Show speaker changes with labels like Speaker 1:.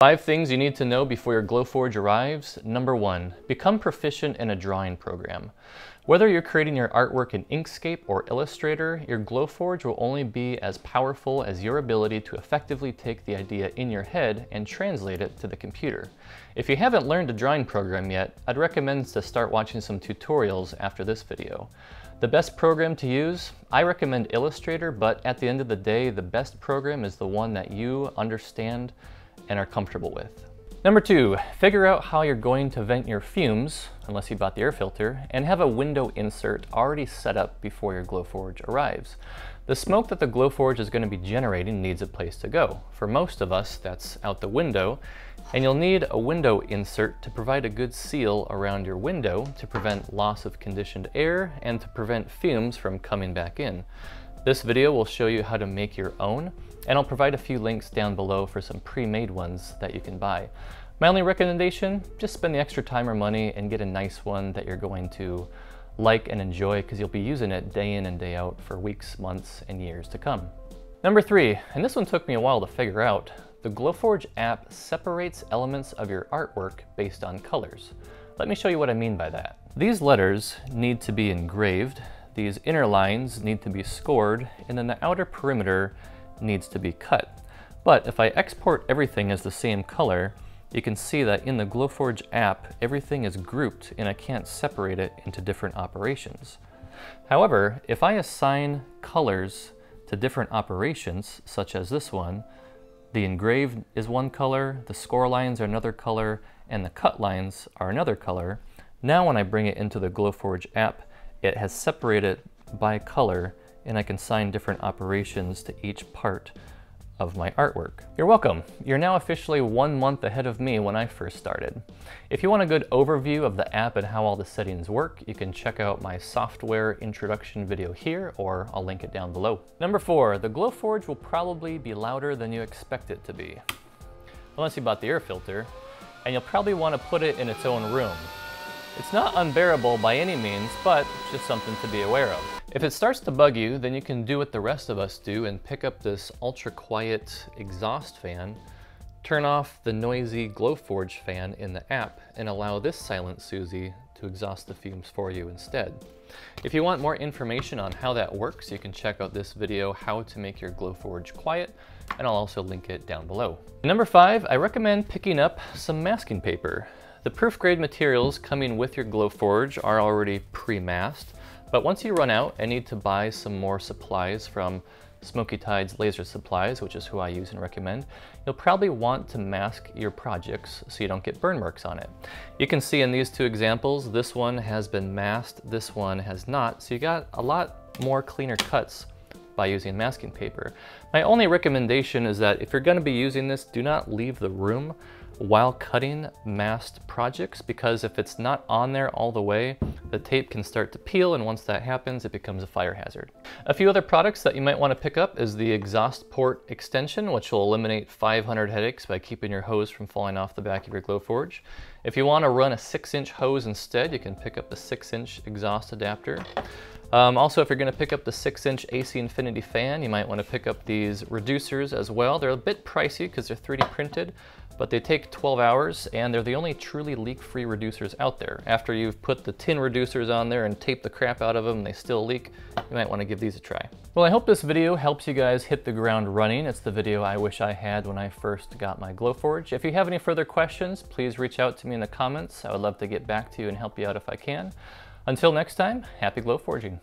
Speaker 1: 5 things you need to know before your Glowforge arrives. Number 1, become proficient in a drawing program. Whether you're creating your artwork in Inkscape or Illustrator, your Glowforge will only be as powerful as your ability to effectively take the idea in your head and translate it to the computer. If you haven't learned a drawing program yet, I'd recommend to start watching some tutorials after this video. The best program to use? I recommend Illustrator, but at the end of the day, the best program is the one that you understand and are comfortable with. Number 2, figure out how you're going to vent your fumes, unless you bought the air filter, and have a window insert already set up before your Glowforge arrives. The smoke that the Glowforge is going to be generating needs a place to go. For most of us, that's out the window, and you'll need a window insert to provide a good seal around your window to prevent loss of conditioned air and to prevent fumes from coming back in. This video will show you how to make your own, and I'll provide a few links down below for some pre-made ones that you can buy. My only recommendation, just spend the extra time or money and get a nice one that you're going to like and enjoy, because you'll be using it day in and day out for weeks, months, and years to come. Number 3, and this one took me a while to figure out, the Glowforge app separates elements of your artwork based on colors. Let me show you what I mean by that. These letters need to be engraved, these inner lines need to be scored, and then the outer perimeter needs to be cut. But if I export everything as the same color, you can see that in the Glowforge app, everything is grouped and I can't separate it into different operations. However, if I assign colors to different operations, such as this one, the engraved is one color, the score lines are another color, and the cut lines are another color. Now when I bring it into the Glowforge app, it has separated by color, and I can assign different operations to each part of my artwork. You're welcome. You're now officially 1 month ahead of me when I first started. If you want a good overview of the app and how all the settings work, you can check out my software introduction video here, or I'll link it down below. Number 4, the Glowforge will probably be louder than you expect it to be. Unless you bought the air filter, and you'll probably want to put it in its own room. It's not unbearable by any means, but just something to be aware of. If it starts to bug you, then you can do what the rest of us do and pick up this ultra quiet exhaust fan, turn off the noisy Glowforge fan in the app, and allow this silent Susie to exhaust the fumes for you instead. If you want more information on how that works, you can check out this video, How to Make Your Glowforge Quiet, and I'll also link it down below. Number 5, I recommend picking up some masking paper. The proof grade materials coming with your Glowforge are already pre-masked, but once you run out and need to buy some more supplies from Smoky Tide's Laser Supplies, which is who I use and recommend, you'll probably want to mask your projects so you don't get burn marks on it. You can see in these 2 examples, this one has been masked, this one has not, so you got a lot more cleaner cuts by using masking paper. My only recommendation is that if you're going to be using this, do not leave the room while cutting masked projects, because if it's not on there all the way, the tape can start to peel, and once that happens, it becomes a fire hazard. A few other products that you might want to pick up is the exhaust port extension, which will eliminate 500 headaches by keeping your hose from falling off the back of your Glowforge. If you want to run a 6-inch hose instead, you can pick up the 6-inch exhaust adapter. Also, if you're going to pick up the 6-inch AC Infinity Fan, you might want to pick up these reducers as well. They're a bit pricey because they're 3D printed, but they take 12 hours, and they're the only truly leak-free reducers out there. After you've put the tin reducers on there and taped the crap out of them and they still leak, you might want to give these a try. Well, I hope this video helps you guys hit the ground running. It's the video I wish I had when I first got my Glowforge. If you have any further questions, please reach out to me in the comments. I would love to get back to you and help you out if I can. Until next time, happy Glowforging.